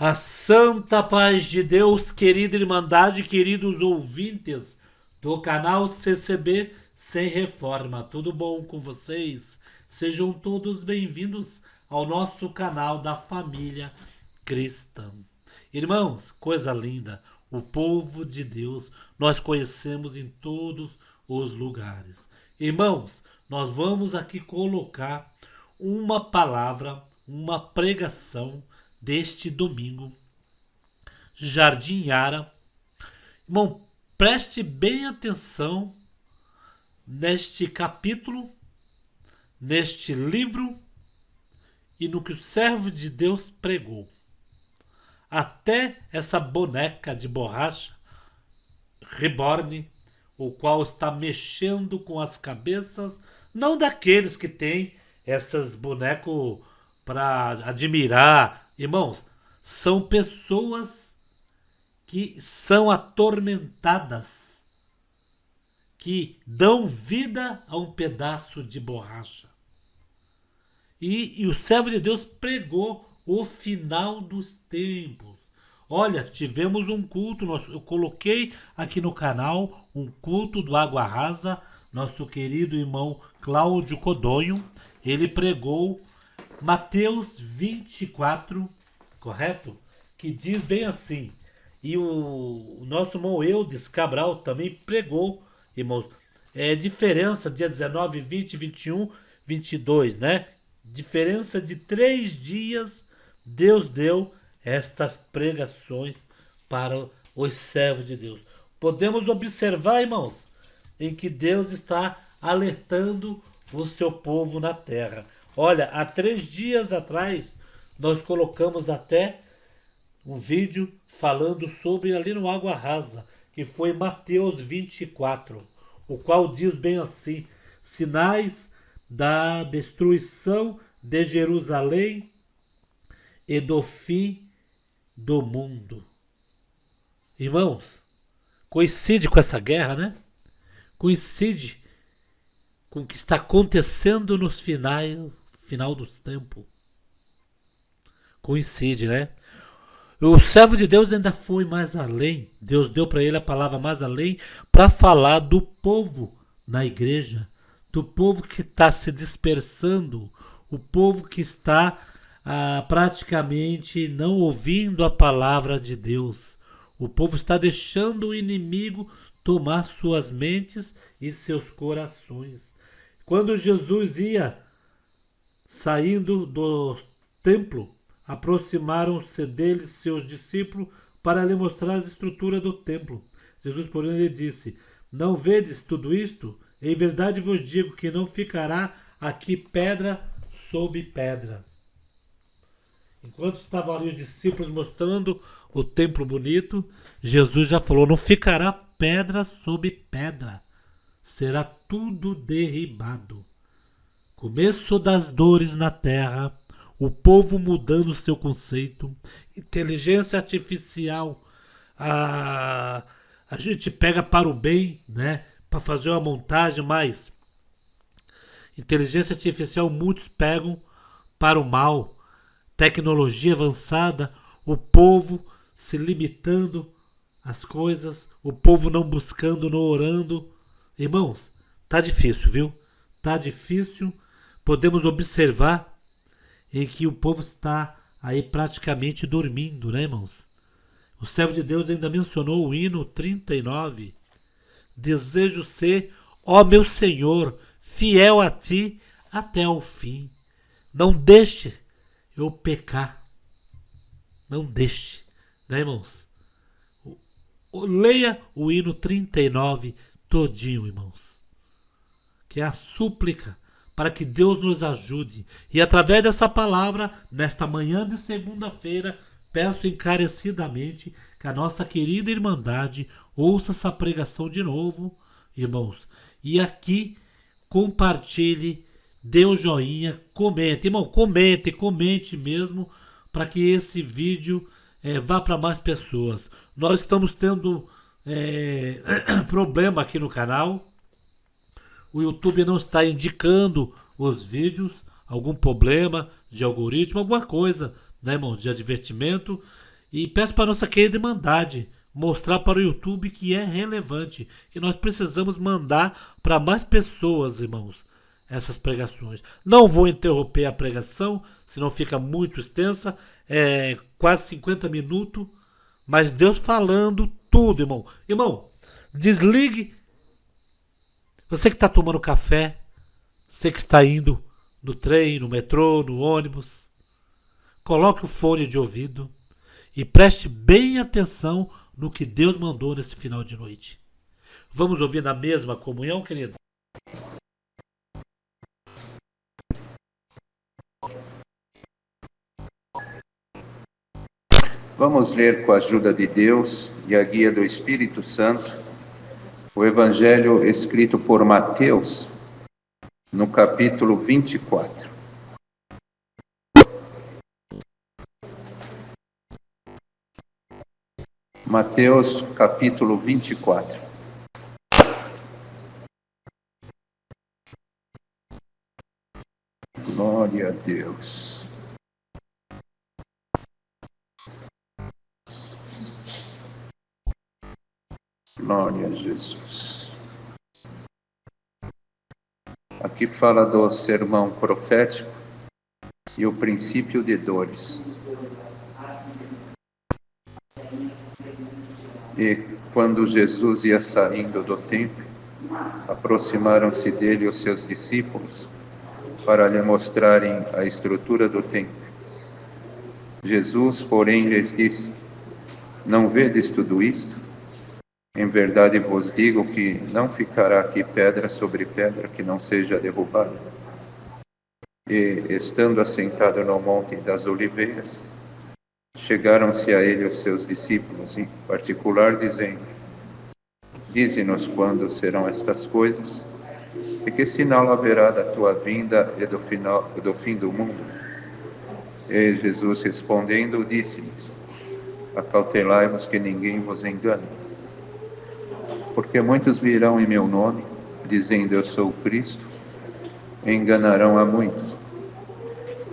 A santa paz de Deus, querida Irmandade, queridos ouvintes do canal CCB Sem Reforma, tudo bom com vocês? Sejam todos bem-vindos ao nosso canal da família cristã. Irmãos, coisa linda, o povo de Deus nós conhecemos em todos os lugares. Irmãos, nós vamos aqui colocar uma palavra, uma pregação deste domingo, Jardim Yara. Irmão, preste bem atenção neste capítulo, neste livro e no que o servo de Deus pregou. Até essa boneca de borracha, reborn, o qual está mexendo com as cabeças, não daqueles que têm esses bonecos para admirar. Irmãos, são pessoas que são atormentadas, que dão vida a um pedaço de borracha. E o servo de Deus pregou o final dos tempos. Olha, tivemos um culto, eu coloquei aqui no canal um culto do Água Rasa, nosso querido irmão Cláudio Codonho, ele pregou Mateus 24, correto? Que diz bem assim. E o nosso irmão Eudes Cabral também pregou, irmãos. Diferença dia 19, 20, 21, 22, né? Diferença de 3 dias, Deus deu estas pregações para os servos de Deus. Podemos observar, irmãos, em que Deus está alertando o seu povo na terra. Olha, há 3 dias atrás, nós colocamos até um vídeo falando sobre ali no Água Rasa, que foi Mateus 24, o qual diz bem assim: sinais da destruição de Jerusalém e do fim do mundo. Irmãos, coincide com essa guerra, né? Coincide com o que está acontecendo nos final dos tempos. Coincide, né? O servo de Deus ainda foi mais além. Deus deu para ele a palavra mais além para falar do povo na igreja, do povo que está se dispersando, o povo que está praticamente não ouvindo a palavra de Deus. O povo está deixando o inimigo tomar suas mentes e seus corações. Quando Jesus ia saindo do templo, aproximaram-se dele seus discípulos para lhe mostrar as estruturas do templo. Jesus, porém, lhe disse: não vedes tudo isto? Em verdade vos digo que não ficará aqui pedra sobre pedra. Enquanto estavam ali os discípulos mostrando o templo bonito, Jesus já falou: não ficará pedra sobre pedra. Será tudo derribado. Começo das dores na terra, o povo mudando seu conceito, inteligência artificial, a gente pega para o bem, né? Para fazer uma montagem, mas inteligência artificial muitos pegam para o mal. Tecnologia avançada, o povo se limitando às coisas, o povo não buscando, não orando. Irmãos, tá difícil, viu? Tá difícil. Podemos observar em que o povo está aí praticamente dormindo, né, irmãos? O servo de Deus ainda mencionou o hino 39. Desejo ser, ó meu Senhor, fiel a ti até o fim. Não deixe eu pecar. Não deixe, né, irmãos? Leia o hino 39 todinho, irmãos. Que é a súplica para que Deus nos ajude. E através dessa palavra, nesta manhã de segunda-feira, peço encarecidamente que a nossa querida Irmandade ouça essa pregação de novo, irmãos. E aqui compartilhe, dê o joinha, comente. Irmão, comente mesmo, para que esse vídeo vá para mais pessoas. Nós estamos tendo problema aqui no canal. O YouTube não está indicando os vídeos, algum problema de algoritmo, alguma coisa, né, irmão, de advertimento. E peço para a nossa querida Irmandade mostrar para o YouTube que é relevante, que nós precisamos mandar para mais pessoas, irmãos, essas pregações. Não vou interromper a pregação, senão fica muito extensa, quase 50 minutos, mas Deus falando tudo, irmão. Irmão, desligue. Você que está tomando café, você que está indo no trem, no metrô, no ônibus, coloque o fone de ouvido e preste bem atenção no que Deus mandou nesse final de noite. Vamos ouvir na mesma comunhão, querido? Vamos ler com a ajuda de Deus e a guia do Espírito Santo o Evangelho escrito por Mateus, no capítulo 24. Mateus, capítulo 24. Glória a Deus. Glória a Jesus. Aqui fala do sermão profético e o princípio de dores. E quando Jesus ia saindo do templo, aproximaram-se dele os seus discípulos para lhe mostrarem a estrutura do templo. Jesus, porém, lhes disse: não vedes tudo isto? Em verdade vos digo que não ficará aqui pedra sobre pedra que não seja derrubada. E, estando assentado no Monte das Oliveiras, chegaram-se a ele os seus discípulos, em particular, dizendo: dize-nos quando serão estas coisas, e que sinal haverá da tua vinda e do fim do mundo? E Jesus, respondendo, disse-lhes: acautelai-vos que ninguém vos engane. Porque muitos virão em meu nome, dizendo eu sou o Cristo, e enganarão a muitos.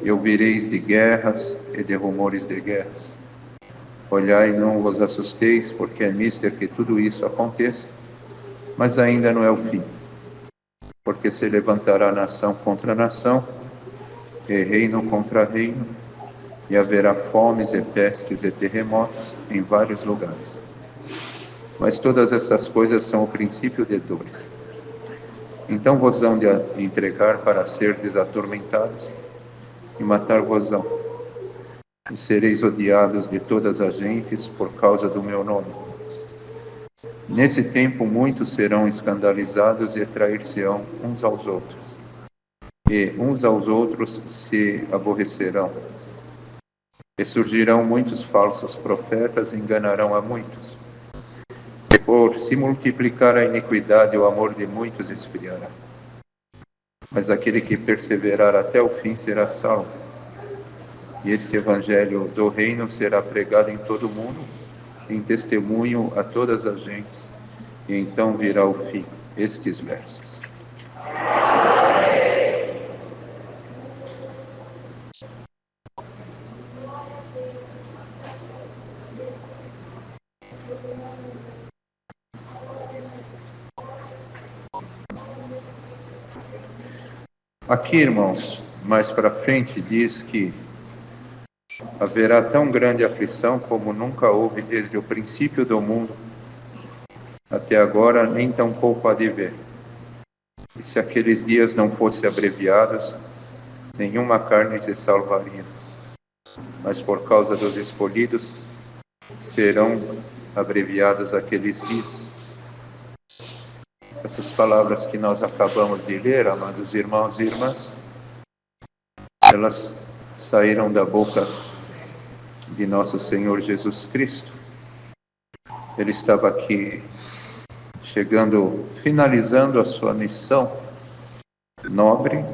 E ouvireis de guerras e de rumores de guerras. Olhai e não vos assusteis, porque é mister que tudo isso aconteça, mas ainda não é o fim. Porque se levantará nação contra nação, e reino contra reino, e haverá fomes e pestes e terremotos em vários lugares. Mas todas essas coisas são o princípio de dores. Então vos hão de entregar para serdes atormentados, e matar-vos-ão. E sereis odiados de todas as gentes por causa do meu nome. Nesse tempo muitos serão escandalizados e trair-se-ão uns aos outros. E uns aos outros se aborrecerão. E surgirão muitos falsos profetas e enganarão a muitos. E por se multiplicar a iniquidade, o amor de muitos esfriará. Mas aquele que perseverar até o fim será salvo. E este evangelho do reino será pregado em todo o mundo, em testemunho a todas as gentes, e então virá o fim. Estes versos. Aqui, irmãos, mais para frente diz que haverá tão grande aflição como nunca houve desde o princípio do mundo até agora, nem tampouco há de ver. E se aqueles dias não fossem abreviados, nenhuma carne se salvaria. Mas por causa dos escolhidos, serão abreviados aqueles dias. Essas palavras que nós acabamos de ler, amados irmãos e irmãs, elas saíram da boca de nosso Senhor Jesus Cristo. Ele estava aqui finalizando a sua missão nobre,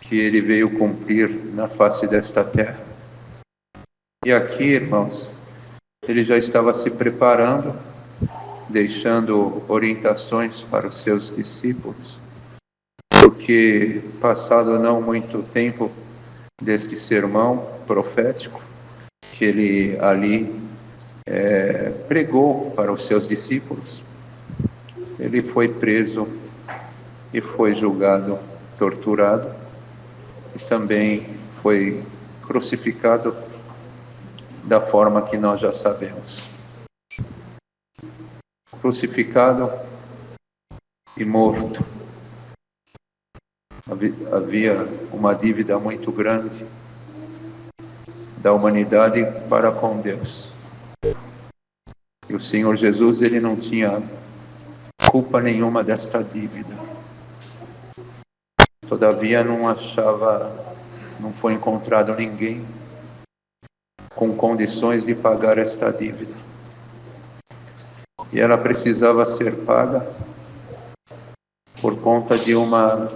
que ele veio cumprir na face desta terra. E aqui, irmãos, ele já estava se preparando, deixando orientações para os seus discípulos, porque passado não muito tempo deste sermão profético, que ele ali pregou para os seus discípulos, ele foi preso e foi julgado, torturado, e também foi crucificado da forma que nós já sabemos. Crucificado e morto. Havia uma dívida muito grande da humanidade para com Deus. E o Senhor Jesus, ele não tinha culpa nenhuma desta dívida. Todavia não foi encontrado ninguém com condições de pagar esta dívida. E ela precisava ser paga por conta de uma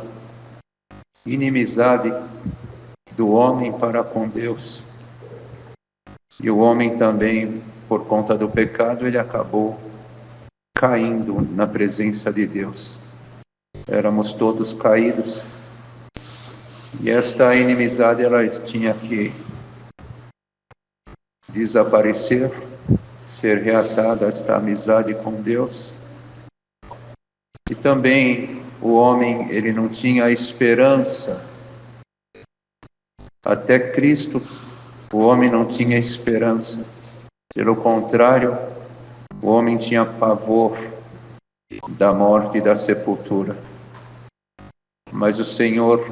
inimizade do homem para com Deus. E o homem também, por conta do pecado, ele acabou caindo na presença de Deus. Éramos todos caídos. E esta inimizade, ela tinha que desaparecer, ser reatada esta amizade com Deus. E também o homem, ele não tinha esperança. Até Cristo, o homem não tinha esperança. Pelo contrário, o homem tinha pavor da morte e da sepultura. Mas o Senhor,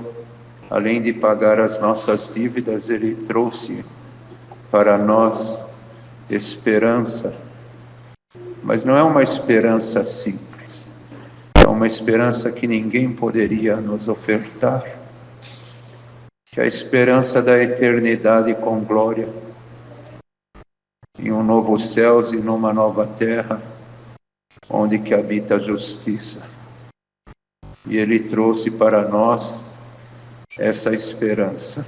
além de pagar as nossas dívidas, ele trouxe para nós esperança. Mas não é uma esperança simples. É uma esperança que ninguém poderia nos ofertar. Que é a esperança da eternidade com glória. Em um novo céu e numa nova terra, onde que habita a justiça. E ele trouxe para nós essa esperança,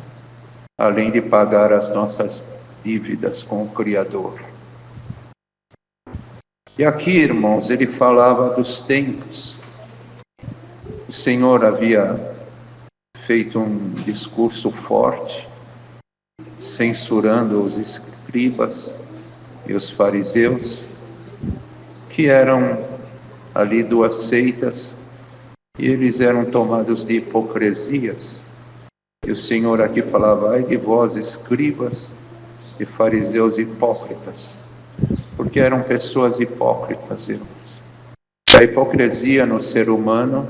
além de pagar as nossas dívidas com o Criador. E aqui, irmãos, ele falava dos tempos. O Senhor havia feito um discurso forte, censurando os escribas e os fariseus, que eram ali duas seitas, e eles eram tomados de hipocrisias. E o Senhor aqui falava: ai de vós, escribas e fariseus hipócritas, porque eram pessoas hipócritas, irmãos. A hipocrisia no ser humano,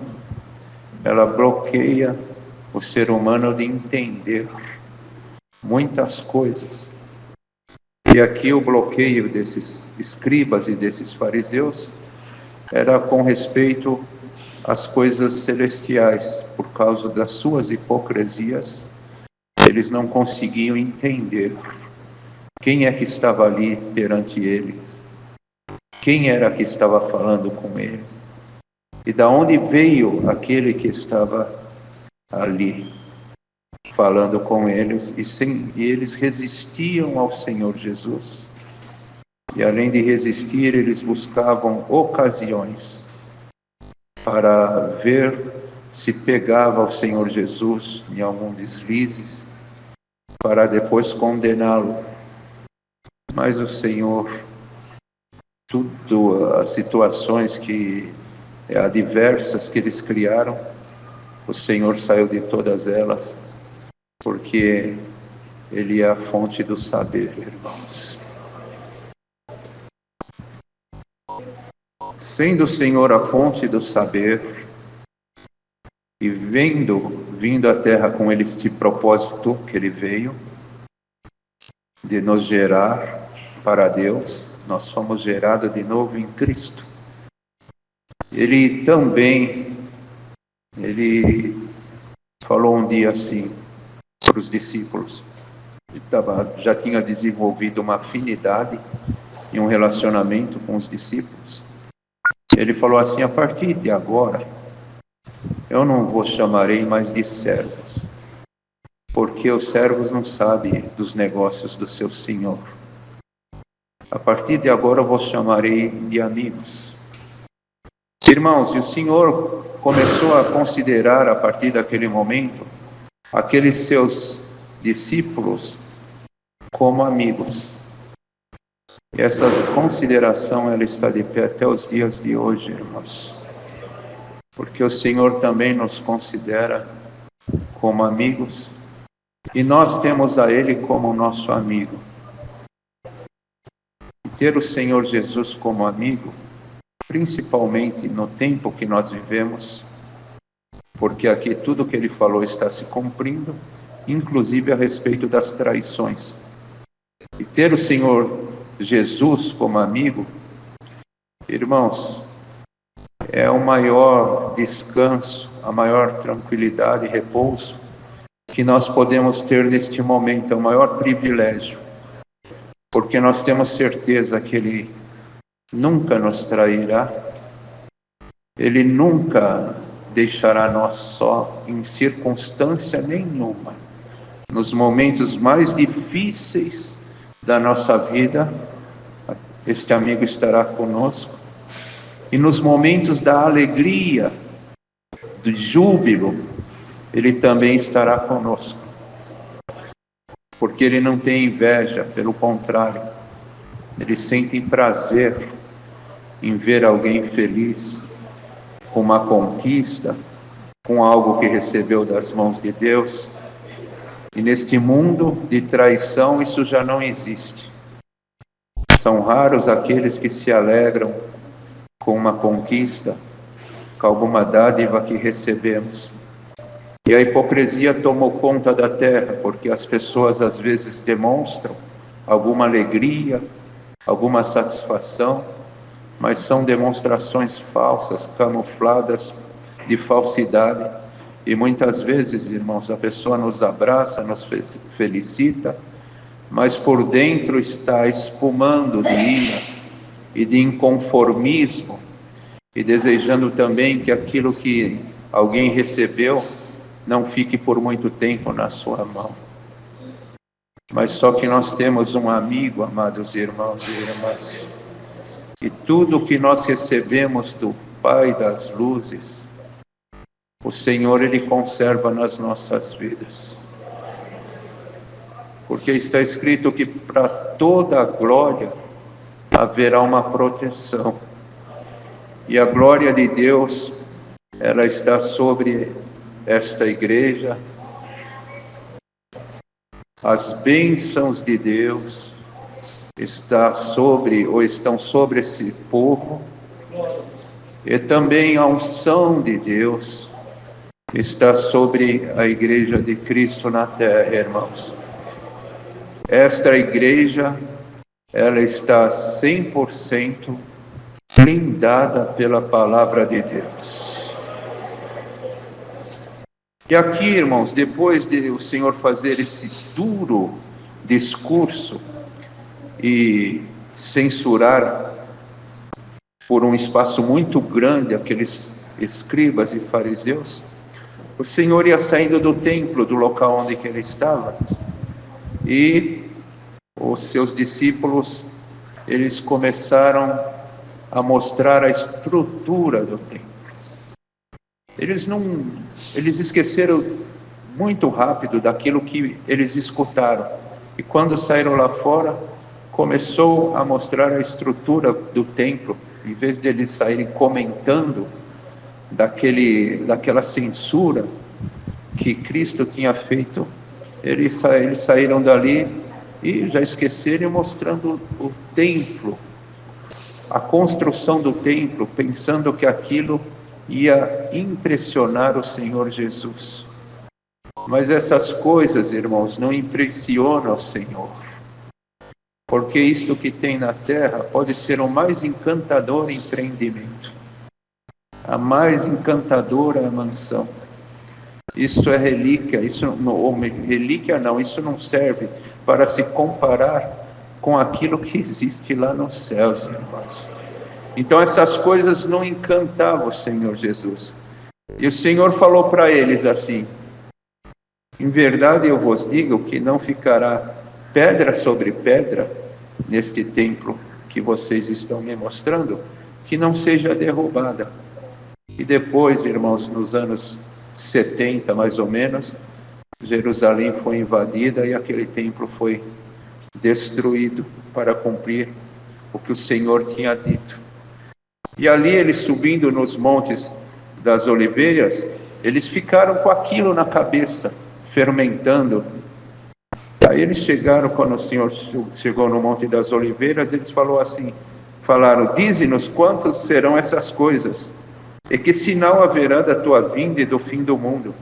ela bloqueia o ser humano de entender muitas coisas. E aqui o bloqueio desses escribas e desses fariseus era com respeito às coisas celestiais. Por causa das suas hipocrisias, eles não conseguiam entender quem é que estava ali perante eles, quem era que estava falando com eles, e da onde veio aquele que estava ali falando com eles, e eles resistiam ao Senhor Jesus. E além de resistir, eles buscavam ocasiões para ver se pegava o Senhor Jesus em algum deslize, para depois condená-lo. Mas o Senhor, as situações adversas que eles criaram, o Senhor saiu de todas elas, porque Ele é a fonte do saber, irmãos. Sendo o Senhor a fonte do saber, e vindo à terra com Ele este propósito que Ele veio, de nos gerar para Deus, nós fomos gerados de novo em Cristo. Ele também, Ele falou um dia assim para os discípulos. Ele já tinha desenvolvido uma afinidade e um relacionamento com os discípulos. Ele falou assim: a partir de agora, eu não vos chamarei mais de servos, porque os servos não sabem dos negócios do seu senhor. A partir de agora eu vos chamarei de amigos. Irmãos, e o Senhor começou a considerar, a partir daquele momento, aqueles seus discípulos como amigos. E essa consideração, ela está de pé até os dias de hoje, irmãos. Porque o Senhor também nos considera como amigos, e nós temos a Ele como nosso amigo. E ter o Senhor Jesus como amigo, principalmente no tempo que nós vivemos, porque aqui tudo que Ele falou está se cumprindo, inclusive a respeito das traições. E ter o Senhor Jesus como amigo, irmãos, é o maior descanso, a maior tranquilidade e repouso que nós podemos ter neste momento, é o maior privilégio, porque nós temos certeza que Ele nunca nos trairá, Ele nunca deixará nós só em circunstância nenhuma. Nos momentos mais difíceis da nossa vida, este amigo estará conosco. E nos momentos da alegria, do júbilo, Ele também estará conosco. Porque Ele não tem inveja, pelo contrário, Ele sente prazer em ver alguém feliz com uma conquista, com algo que recebeu das mãos de Deus. E neste mundo de traição, isso já não existe. São raros aqueles que se alegram com uma conquista, com alguma dádiva que recebemos. E a hipocrisia tomou conta da terra, porque as pessoas às vezes demonstram alguma alegria, alguma satisfação, mas são demonstrações falsas, camufladas de falsidade. E muitas vezes, irmãos, a pessoa nos abraça, nos felicita, mas por dentro está espumando de ira e de inconformismo, e desejando também que aquilo que alguém recebeu não fique por muito tempo na sua mão. Mas só que nós temos um amigo, amados irmãos e irmãs, e tudo que nós recebemos do Pai das luzes, o Senhor, Ele conserva nas nossas vidas. Porque está escrito que para toda a glória haverá uma proteção. E a glória de Deus, ela está sobre esta igreja. As bênçãos de Deus estão sobre esse povo. E também a unção de Deus está sobre a igreja de Cristo na terra, irmãos. Esta igreja, ela está 100% blindada pela palavra de Deus. E aqui, irmãos, depois de o Senhor fazer esse duro discurso e censurar por um espaço muito grande aqueles escribas e fariseus, o Senhor ia saindo do templo, do local onde que ele estava, e os seus discípulos, eles começaram a mostrar a estrutura do templo. Eles esqueceram muito rápido daquilo que eles escutaram. E quando saíram lá fora, começou a mostrar a estrutura do templo. Em vez de eles saírem comentando daquela censura que Cristo tinha feito, eles saíram dali e já esqueceram, mostrando o templo, a construção do templo, pensando que aquilo ia impressionar o Senhor Jesus. Mas essas coisas, irmãos, não impressionam o Senhor, porque isto que tem na terra pode ser o mais encantador empreendimento, a mais encantadora mansão. Isso é relíquia, isso não serve para se comparar com aquilo que existe lá nos céus, irmãos. Então essas coisas não encantavam o Senhor Jesus. E o Senhor falou para eles assim: em verdade eu vos digo que não ficará pedra sobre pedra neste templo que vocês estão me mostrando, que não seja derrubada. E depois, irmãos, nos anos 70 mais ou menos, Jerusalém foi invadida e aquele templo foi destruído para cumprir o que o Senhor tinha dito. E ali eles subindo nos montes das oliveiras, eles ficaram com aquilo na cabeça, fermentando. Aí eles chegaram, quando o Senhor chegou no Monte das Oliveiras, eles falaram, dize-nos quantas serão essas coisas, e que sinal haverá da tua vinda e do fim do mundo?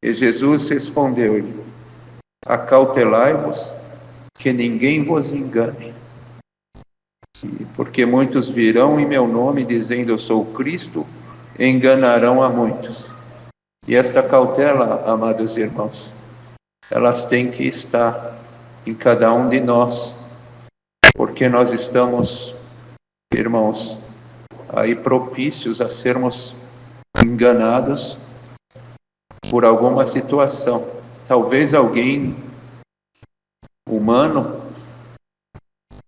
E Jesus respondeu-lhe, acautelai-vos, que ninguém vos engane. Porque muitos virão em meu nome, dizendo eu sou Cristo, e enganarão a muitos. E esta cautela, amados irmãos, elas têm que estar em cada um de nós, porque nós estamos, irmãos, aí propícios a sermos enganados por alguma situação. Talvez alguém humano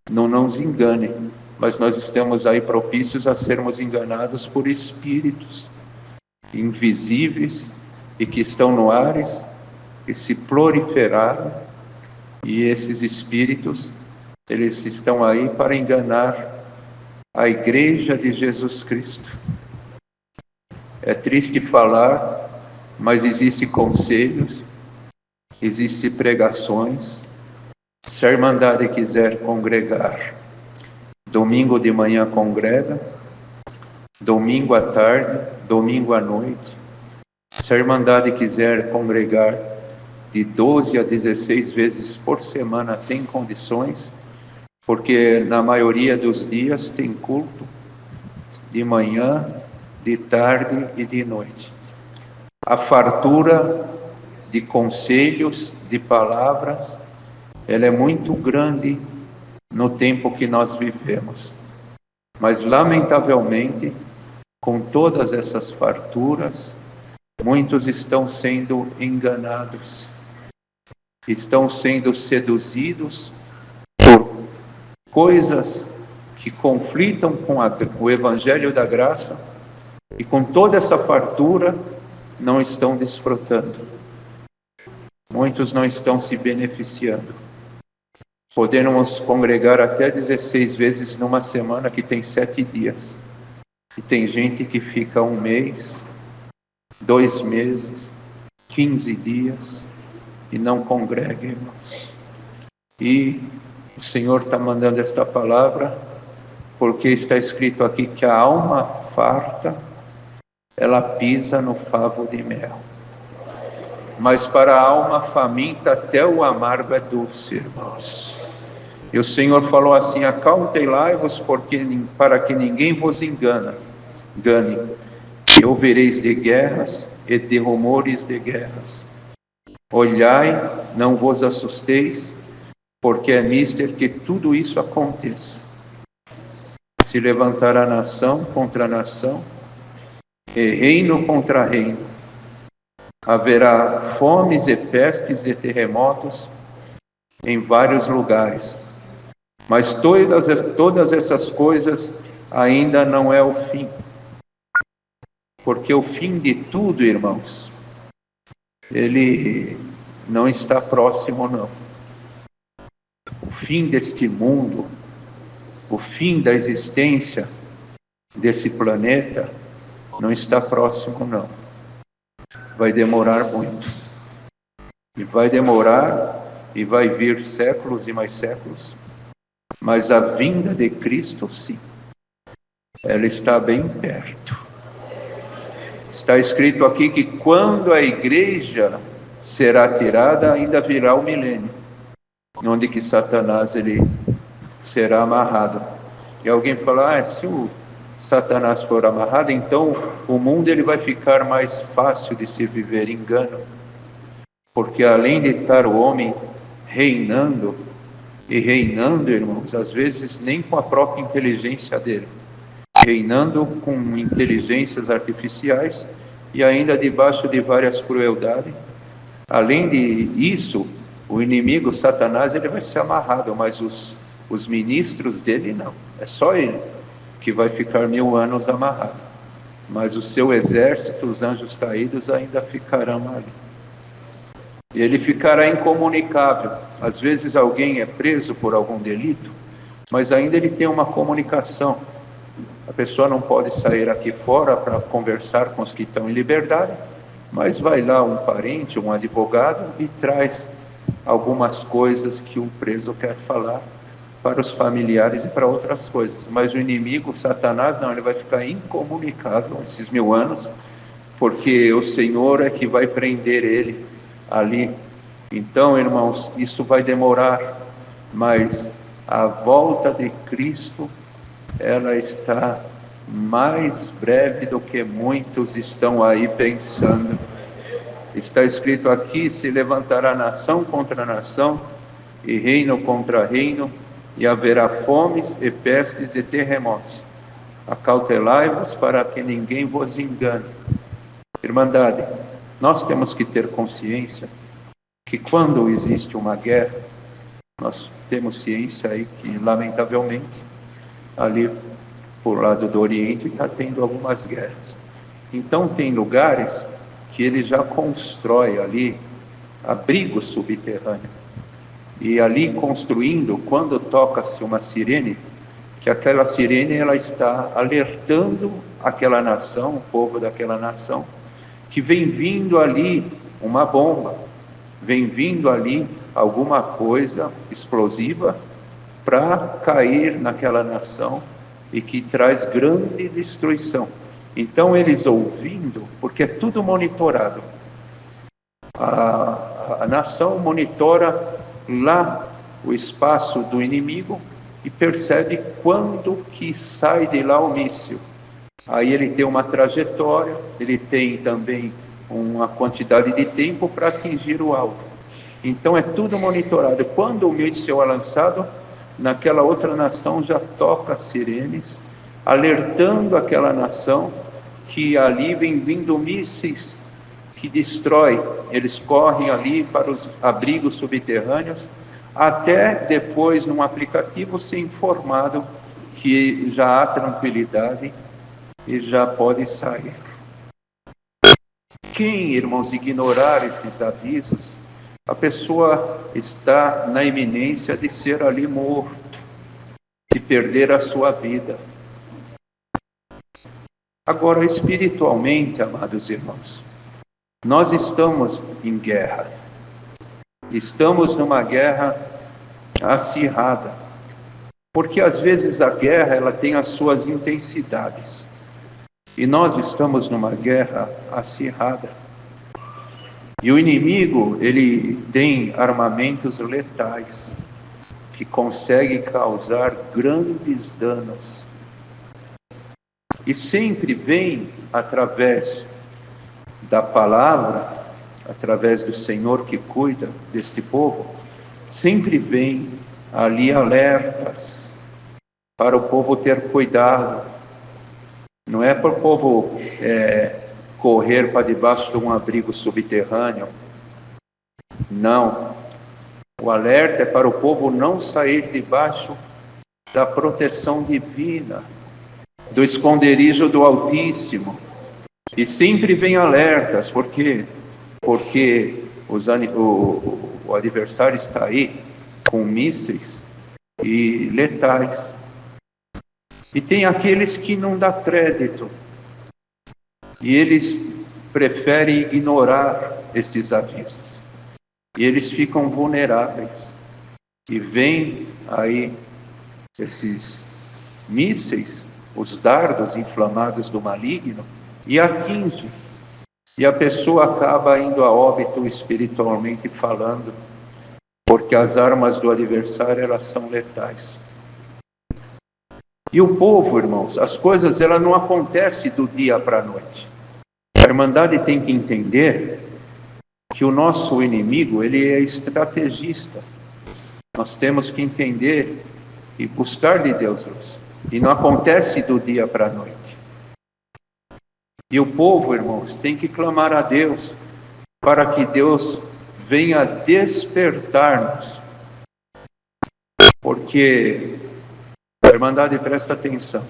não nos engane, mas nós estamos aí propícios a sermos enganados por espíritos invisíveis e que estão no ares, que se proliferaram, e esses espíritos, eles estão aí para enganar a igreja de Jesus Cristo. É triste falar, mas existem conselhos, existem pregações. Se a Irmandade quiser congregar, domingo de manhã congrega, domingo à tarde, domingo à noite. Se a Irmandade quiser congregar de 12 a 16 vezes por semana, tem condições, porque na maioria dos dias tem culto de manhã, de tarde e de noite. A fartura de conselhos, de palavras, ela é muito grande no tempo que nós vivemos. Mas, lamentavelmente, com todas essas farturas, muitos estão sendo enganados, estão sendo seduzidos por coisas que conflitam com o Evangelho da Graça, e com toda essa fartura não estão desfrutando. Muitos não estão se beneficiando. Podemos congregar até 16 vezes numa semana que tem 7 dias. E tem gente que fica 1 mês, 2 meses, 15 dias e não congrega, irmãos. E o Senhor está mandando esta palavra porque está escrito aqui que a alma farta, ela pisa no favo de mel. Mas para a alma faminta até o amargo é doce, irmãos. E o Senhor falou assim, acautelai-vos para que ninguém vos engane. E ouvireis de guerras e de rumores de guerras. Olhai, não vos assusteis, porque é mister que tudo isso aconteça. Se levantará nação contra nação, e reino contra reino. Haverá fomes e pestes e terremotos em vários lugares. Mas todas essas coisas ainda não é o fim. Porque o fim de tudo, irmãos, ele não está próximo, não. O fim deste mundo, o fim da existência desse planeta, não está próximo, não. Vai demorar muito. E vai demorar, e vai vir séculos e mais séculos. Mas a vinda de Cristo, sim, ela está bem perto. Está escrito aqui que quando a igreja será tirada, ainda virá o milênio, onde que Satanás ele será amarrado. E alguém fala, se o Satanás for amarrado, então o mundo ele vai ficar mais fácil de se viver. Engano. Porque além de estar o homem reinando, e reinando, irmãos, às vezes nem com a própria inteligência dele, reinando com inteligências artificiais e ainda debaixo de várias crueldades. Além de isso, o inimigo, Satanás, ele vai ser amarrado, mas os ministros dele não. É só ele que vai ficar 1000 anos amarrado. Mas o seu exército, os anjos caídos, ainda ficarão ali. e ele ficará incomunicável. Às vezes alguém é preso por algum delito, mas ainda ele tem uma comunicação. A pessoa não pode sair aqui fora para conversar com os que estão em liberdade, mas vai lá um parente, um advogado, e traz algumas coisas que o preso quer falar para os familiares e para outras coisas. Mas o inimigo, Satanás, não, ele vai ficar incomunicável esses 1000 anos, porque o Senhor é que vai prender ele ali. Então, irmãos, isso vai demorar, mas a volta de Cristo, ela está mais breve do que muitos estão aí pensando. Está escrito aqui: se levantará nação contra nação, e reino contra reino, e haverá fomes e pestes e terremotos. Acautelai-vos para que ninguém vos engane. Irmandade, nós temos que ter consciência que quando existe uma guerra, nós temos ciência aí que, lamentavelmente, ali por lado do Oriente está tendo algumas guerras. Então tem lugares que ele já constrói ali abrigo subterrâneo. E ali construindo, quando toca-se uma sirene, que aquela sirene ela está alertando aquela nação, o povo daquela nação, que vem vindo ali uma bomba, vem vindo ali alguma coisa explosiva para cair naquela nação e que traz grande destruição. Então eles ouvindo, porque é tudo monitorado, a nação monitora lá o espaço do inimigo e percebe quando que sai de lá o míssil. Aí ele tem uma trajetória, ele tem também uma quantidade de tempo para atingir o alvo. Então é tudo monitorado. Quando o míssil é lançado, naquela outra nação já toca sirenes, alertando aquela nação que ali vem vindo mísseis que destrói. Eles correm ali para os abrigos subterrâneos, até depois, num aplicativo, ser informado que já há tranquilidade e já pode sair. Quem, irmãos, ignorar esses avisos, a pessoa está na iminência de ser ali morto, de perder a sua vida. Agora, espiritualmente, amados irmãos, nós estamos em guerra. Estamos numa guerra acirrada. Porque às vezes a guerra ela tem as suas intensidades. E nós estamos numa guerra acirrada. E o inimigo, ele tem armamentos letais que conseguem causar grandes danos. E sempre vem através da palavra, através do Senhor que cuida deste povo, sempre vem ali alertas para o povo ter cuidado. Não é para o povo correr para debaixo de um abrigo subterrâneo. Não. O alerta é para o povo não sair debaixo da proteção divina, do esconderijo do Altíssimo. E sempre vem alertas, por quê? Porque o adversário está aí com mísseis e letais. E tem aqueles que não dão crédito. E eles preferem ignorar esses avisos. E eles ficam vulneráveis. E vem aí esses mísseis, os dardos inflamados do maligno, e atinge. E a pessoa acaba indo a óbito espiritualmente falando, porque as armas do adversário, elas são letais. E o povo, irmãos, as coisas elas não acontecem do dia para a noite. A Irmandade tem que entender que o nosso inimigo, ele é estrategista. Nós temos que entender e buscar de Deus luz. E não acontece do dia para a noite. E o povo, irmãos, tem que clamar a Deus para que Deus venha despertar-nos. Porque a Irmandade presta atenção.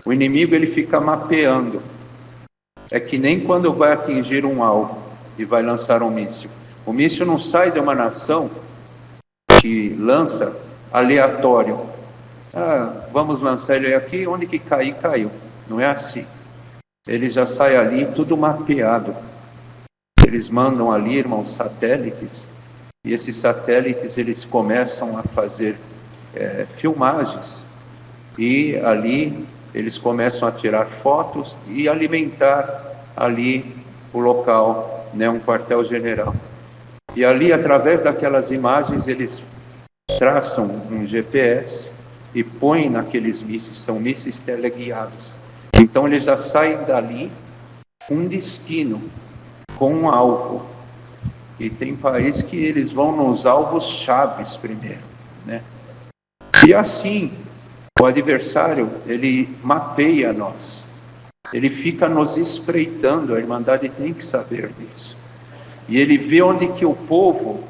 O inimigo ele fica mapeando. É que nem quando vai atingir um alvo e vai lançar um míssil. O míssil não sai de uma nação que lança aleatório. Vamos lançar ele aqui, onde que cair, caiu. Não é assim. Ele já sai ali tudo mapeado. Eles mandam ali, irmãos, satélites, e esses satélites eles começam a fazer filmagens, e ali eles começam a tirar fotos e alimentar ali o local, né, um quartel-general. E ali, através daquelas imagens, eles traçam um GPS e põem naqueles mísseis, são mísseis teleguiados. Então eles já saem dali com um destino, com um alvo. E tem países que eles vão nos alvos chaves primeiro, né? E assim, o adversário, ele mapeia nós. Ele fica nos espreitando, a Irmandade tem que saber disso. E ele vê onde que o povo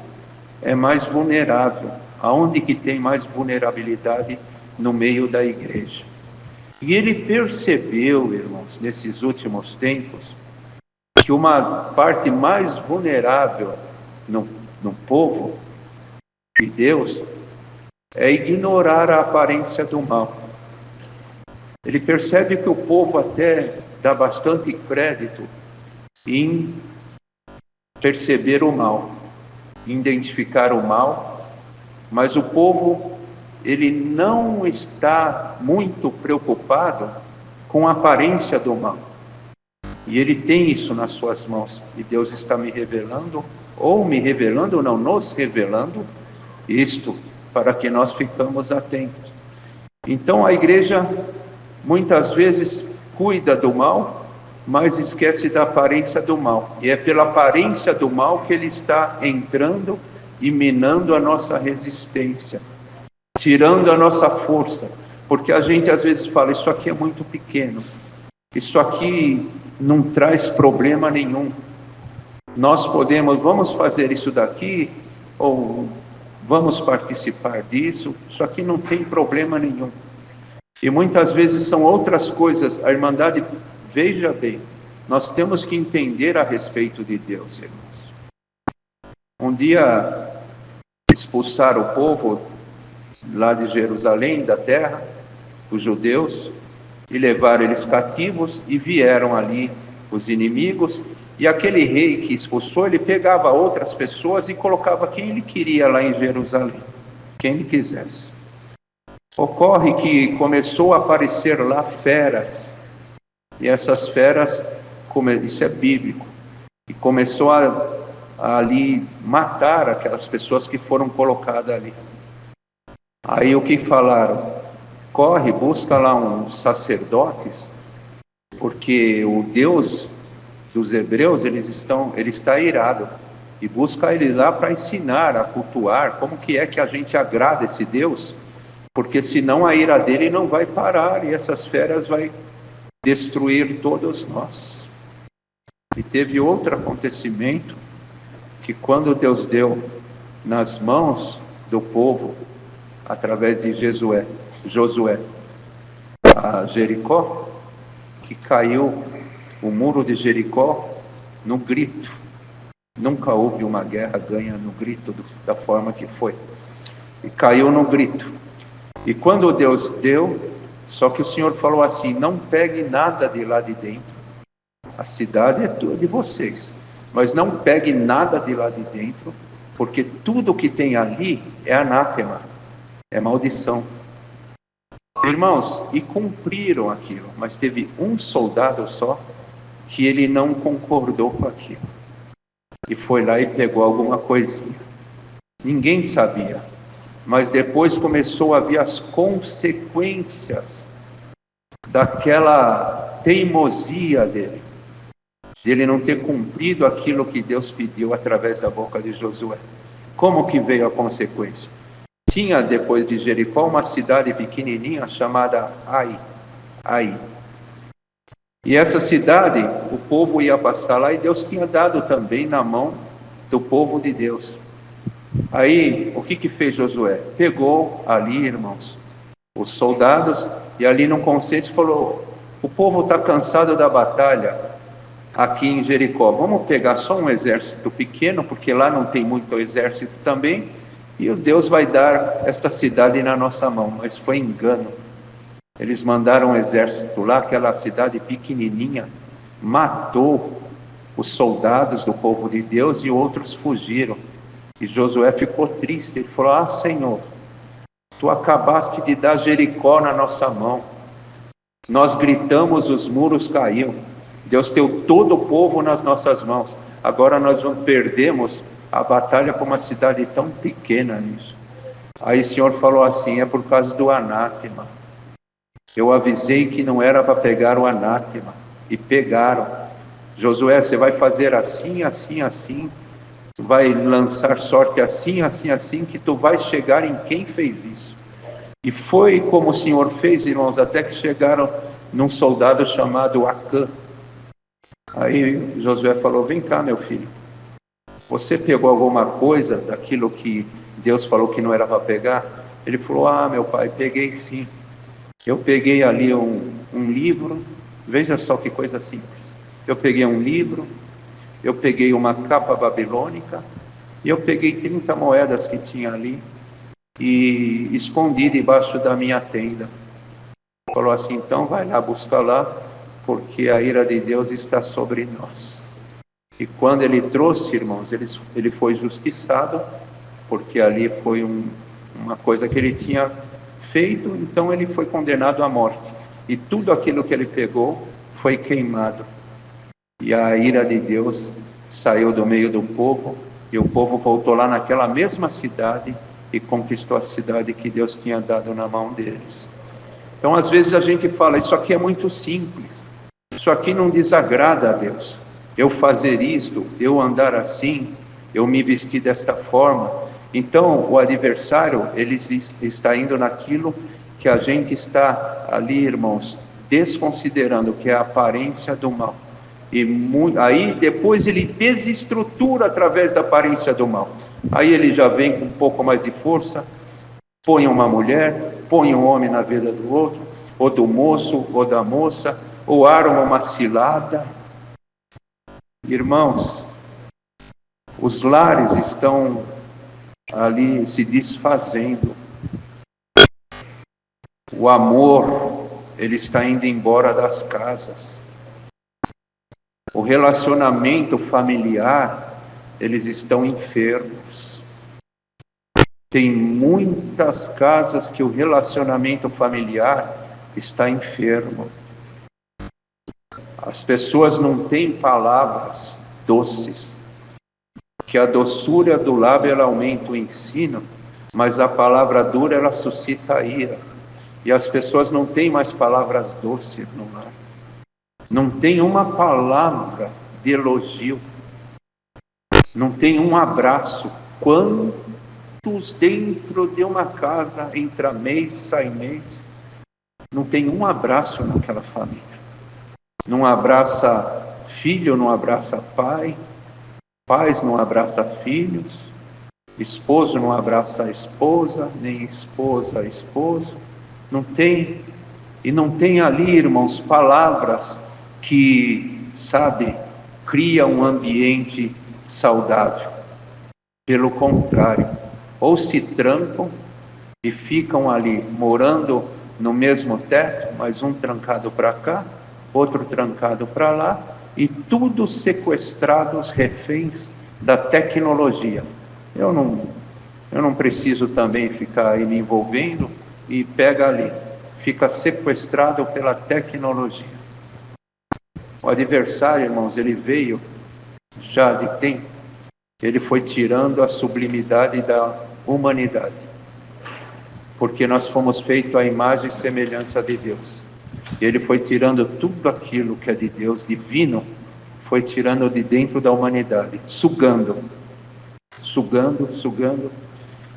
é mais vulnerável, aonde que tem mais vulnerabilidade no meio da igreja. E ele percebeu, irmãos, nesses últimos tempos, que uma parte mais vulnerável no povo de Deus é ignorar a aparência do mal. Ele percebe que o povo até dá bastante crédito em perceber o mal, identificar o mal, mas o povo, ele não está muito preocupado com a aparência do mal. E ele tem isso nas suas mãos. E Deus está me revelando, nos revelando isto, para que nós ficamos atentos. Então a igreja, muitas vezes, cuida do mal, mas esquece da aparência do mal. E é pela aparência do mal que ele está entrando e minando a nossa resistência, tirando a nossa força. Porque a gente às vezes fala, isso aqui é muito pequeno, isso aqui não traz problema nenhum. Nós vamos fazer isso daqui, ou vamos participar disso, isso aqui não tem problema nenhum. E muitas vezes são outras coisas. A Irmandade, veja bem, nós temos que entender a respeito de Deus, irmãos. Um dia expulsaram o povo lá de Jerusalém, da terra, os judeus, e levaram eles cativos, e vieram ali os inimigos, e aquele rei que expulsou, ele pegava outras pessoas e colocava quem ele queria lá em Jerusalém, quem ele quisesse. Ocorre que começou a aparecer lá feras, e essas feras, isso é bíblico, e começou a ali matar aquelas pessoas que foram colocadas ali. Aí o que falaram? Corre, busca lá uns sacerdotes, porque o Deus dos hebreus, ele está irado, e busca ele lá para ensinar a cultuar como que é que a gente agrada esse Deus, porque senão a ira dele não vai parar, e essas feras vai destruir todos nós. E teve outro acontecimento, que quando Deus deu nas mãos do povo, através de Josué, a Jericó, que caiu o muro de Jericó no grito. Nunca houve uma guerra ganha no grito da forma que foi. E caiu no grito. E quando Deus deu, só que o Senhor falou assim, não pegue nada de lá de dentro. A cidade é toda de vocês, mas não pegue nada de lá de dentro, porque tudo que tem ali é anátema, é maldição. Irmãos, e cumpriram aquilo, mas teve um soldado só que ele não concordou com aquilo. E foi lá e pegou alguma coisinha. Ninguém sabia. Mas depois começou a ver as consequências daquela teimosia dele. De ele não ter cumprido aquilo que Deus pediu através da boca de Josué. Como que veio a consequência? Tinha depois de Jericó uma cidade pequenininha chamada Ai. E essa cidade, o povo ia passar lá e Deus tinha dado também na mão do povo de Deus. Aí, o que fez Josué? Pegou ali, irmãos, os soldados, e ali num consenso falou, o povo está cansado da batalha, aqui em Jericó, vamos pegar só um exército pequeno, porque lá não tem muito exército também, e o Deus vai dar esta cidade na nossa mão. Mas foi engano. Eles mandaram um exército lá, aquela cidade pequenininha, matou os soldados do povo de Deus e outros fugiram. E Josué ficou triste, ele falou: ah, Senhor, tu acabaste de dar Jericó na nossa mão. Nós gritamos, os muros caíram. Deus deu todo o povo nas nossas mãos. Agora nós perdemos a batalha com uma cidade tão pequena nisso. Aí o Senhor falou assim: é por causa do anátema. Eu avisei que não era para pegar o anátema. E pegaram. Josué, você vai fazer assim, assim, assim. Tu vai lançar sorte assim, assim, assim, que tu vai chegar em quem fez isso. E foi como o Senhor fez, irmãos, até que chegaram num soldado chamado Acã. Aí Josué falou: vem cá, meu filho, você pegou alguma coisa daquilo que Deus falou que não era para pegar? Ele falou: ah, meu pai, peguei sim. Eu peguei ali um livro, veja só que coisa simples. Eu peguei um livro, eu peguei uma capa babilônica, e eu peguei 30 moedas que tinha ali, e escondi debaixo da minha tenda. Falou assim: então vai lá, busca lá, porque a ira de Deus está sobre nós. E quando ele trouxe, irmãos, ele foi justiçado, porque ali foi uma coisa que ele tinha feito, então ele foi condenado à morte. E tudo aquilo que ele pegou foi queimado. E a ira de Deus saiu do meio do povo, e o povo voltou lá naquela mesma cidade e conquistou a cidade que Deus tinha dado na mão deles. Então, às vezes a gente fala: isso aqui é muito simples, isso aqui não desagrada a Deus. Eu fazer isto, eu andar assim, eu me vestir desta forma. Então, o adversário, ele está indo naquilo que a gente está ali, irmãos, desconsiderando, que é a aparência do mal. E aí depois ele desestrutura através da aparência do mal. Aí ele já vem com um pouco mais de força, põe uma mulher, põe um homem na vida do outro, ou do moço, ou da moça, ou arma uma cilada. Irmãos, os lares estão ali se desfazendo. O amor, ele está indo embora das casas. O relacionamento familiar, eles estão enfermos. Tem muitas casas que o relacionamento familiar está enfermo. As pessoas não têm palavras doces, que a doçura do lábio ela aumenta o ensino, mas a palavra dura ela suscita a ira. E as pessoas não têm mais palavras doces no lar. Não tem uma palavra de elogio. Não tem um abraço. Quantos dentro de uma casa, entra mês, sai mês, não tem um abraço naquela família. Não abraça filho, não abraça pai, pais não abraça filhos, esposo não abraça a esposa, nem esposa a esposo. Não tem. E não tem ali, irmãos, palavras que, sabe, cria um ambiente saudável. Pelo contrário, ou se trancam e ficam ali morando no mesmo teto, mas um trancado para cá, outro trancado para lá, e tudo sequestrados, reféns da tecnologia. Eu não preciso também ficar aí me envolvendo, e pega ali, fica sequestrado pela tecnologia. O adversário, irmãos, ele veio já de tempo, ele foi tirando a sublimidade da humanidade, porque nós fomos feitos à imagem e semelhança de Deus. E ele foi tirando tudo aquilo que é de Deus, divino, foi tirando de dentro da humanidade, sugando.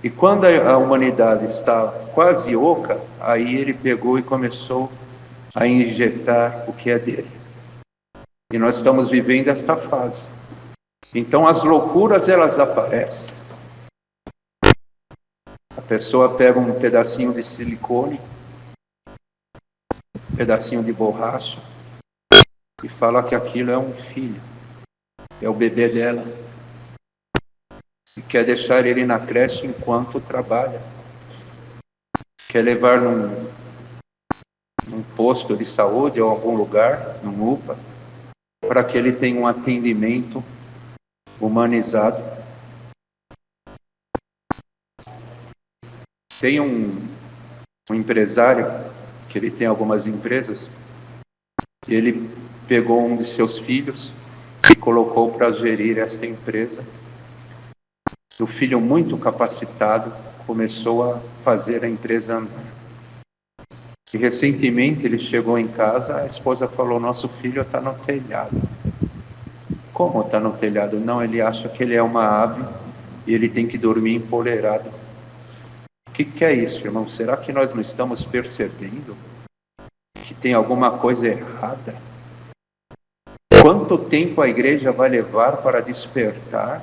E quando a humanidade está quase oca, aí ele pegou e começou a injetar o que é dele. E nós estamos vivendo esta fase. Então as loucuras elas aparecem. A pessoa pega um pedacinho de silicone, um pedacinho de borracha, e fala que aquilo é um filho, é o bebê dela, e quer deixar ele na creche enquanto trabalha, quer levar num posto de saúde ou algum lugar, num UPA, para que ele tenha um atendimento humanizado. Tem um empresário, que ele tem algumas empresas, e ele pegou um de seus filhos e colocou para gerir esta empresa. O filho, muito capacitado, começou a fazer a empresa andar. E recentemente ele chegou em casa, a esposa falou: nosso filho está no telhado. Como está no telhado? Não, ele acha que ele é uma ave e ele tem que dormir empoleirado. O que é isso, irmão? Será que nós não estamos percebendo que tem alguma coisa errada? Quanto tempo a igreja vai levar para despertar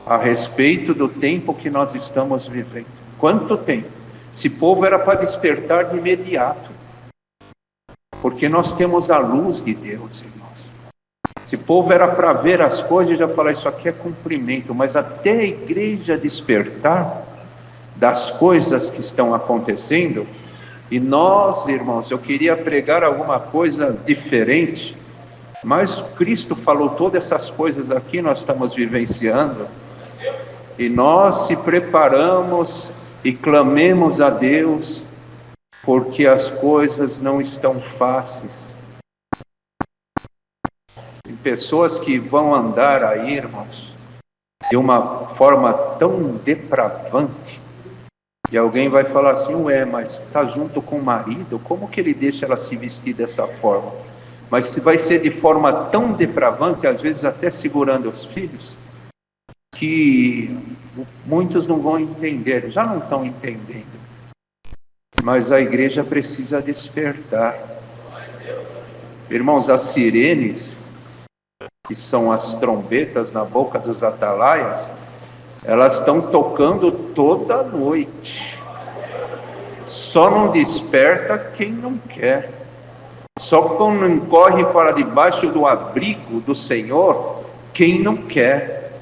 a respeito do tempo que nós estamos vivendo? Quanto tempo? Esse povo era para despertar de imediato, porque nós temos a luz de Deus, irmãos. Esse povo era para ver as coisas e já falar: isso aqui é cumprimento, mas até a igreja despertar das coisas que estão acontecendo. E nós, irmãos, eu queria pregar alguma coisa diferente, mas Cristo falou todas essas coisas aqui, nós estamos vivenciando, e nós se preparamos e clamemos a Deus, porque as coisas não estão fáceis. Tem pessoas que vão andar aí, irmãos, de uma forma tão depravante, e alguém vai falar assim: ué, mas está junto com o marido, como que ele deixa ela se vestir dessa forma? Mas se vai ser de forma tão depravante, às vezes até segurando os filhos, que muitos não vão entender, já não estão entendendo. Mas a igreja precisa despertar. Irmãos, as sirenes, que são as trombetas na boca dos atalaias, elas estão tocando toda noite. Só não desperta quem não quer. Só não corre para debaixo do abrigo do Senhor quem não quer.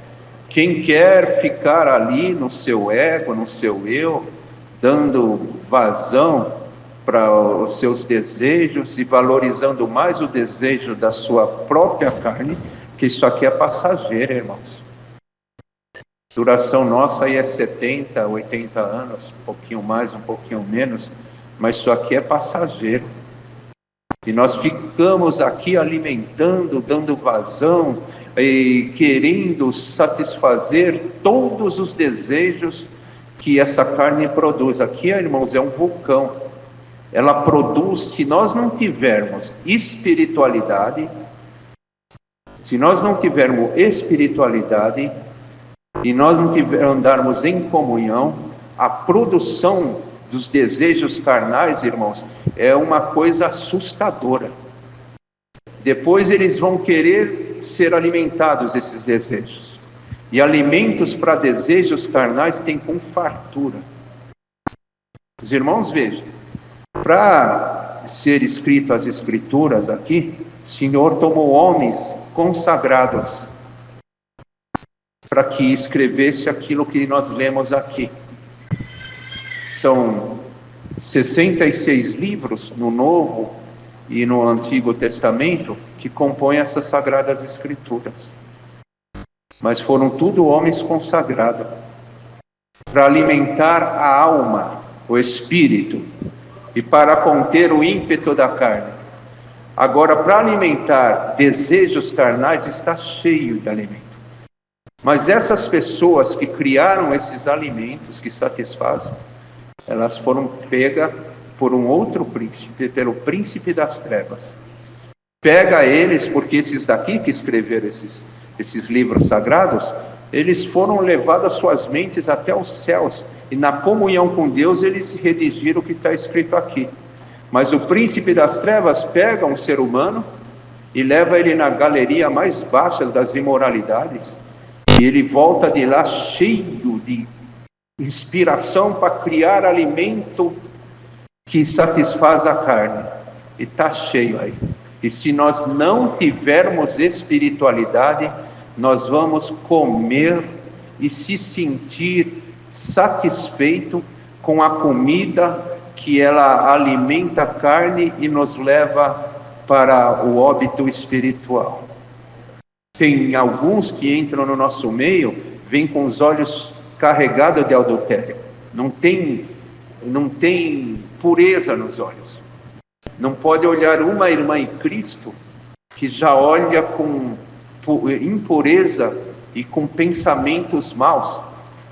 Quem quer ficar ali no seu ego, no seu eu, dando vazão para os seus desejos e valorizando mais o desejo da sua própria carne, que isso aqui é passageiro, irmãos. Duração nossa aí é 70, 80 anos, um pouquinho mais, um pouquinho menos, mas isso aqui é passageiro. E nós ficamos aqui alimentando, dando vazão, e querendo satisfazer todos os desejos que essa carne produz. Aqui, irmãos, é um vulcão. Ela produz, se nós não tivermos espiritualidade, e nós não andarmos em comunhão, a produção dos desejos carnais, irmãos, é uma coisa assustadora. Depois eles vão querer ser alimentados, esses desejos. E alimentos para desejos carnais tem com fartura. Os irmãos, vejam, para ser escrito as escrituras aqui, o Senhor tomou homens consagrados para que escrevesse aquilo que nós lemos aqui. São 66 livros no Novo e no Antigo Testamento que compõem essas Sagradas Escrituras. Mas foram tudo homens consagrados para alimentar a alma, o espírito, e para conter o ímpeto da carne. Agora, para alimentar desejos carnais, está cheio de alimento. Mas essas pessoas que criaram esses alimentos que satisfazem, elas foram pegas por um outro príncipe, pelo príncipe das trevas. Pega eles, porque esses daqui que escreveram esses livros sagrados, eles foram levados as suas mentes até os céus, e na comunhão com Deus eles redigiram o que está escrito aqui. Mas o príncipe das trevas pega um ser humano e leva ele na galeria mais baixa das imoralidades, e ele volta de lá cheio de inspiração para criar alimento que satisfaz a carne, e está cheio aí. E se nós não tivermos espiritualidade, nós vamos comer e se sentir satisfeito com a comida que ela alimenta a carne e nos leva para o óbito espiritual. Tem alguns que entram no nosso meio, vêm com os olhos carregados de adultério. Não tem pureza nos olhos. Não pode olhar uma irmã em Cristo que já olha com impureza e com pensamentos maus.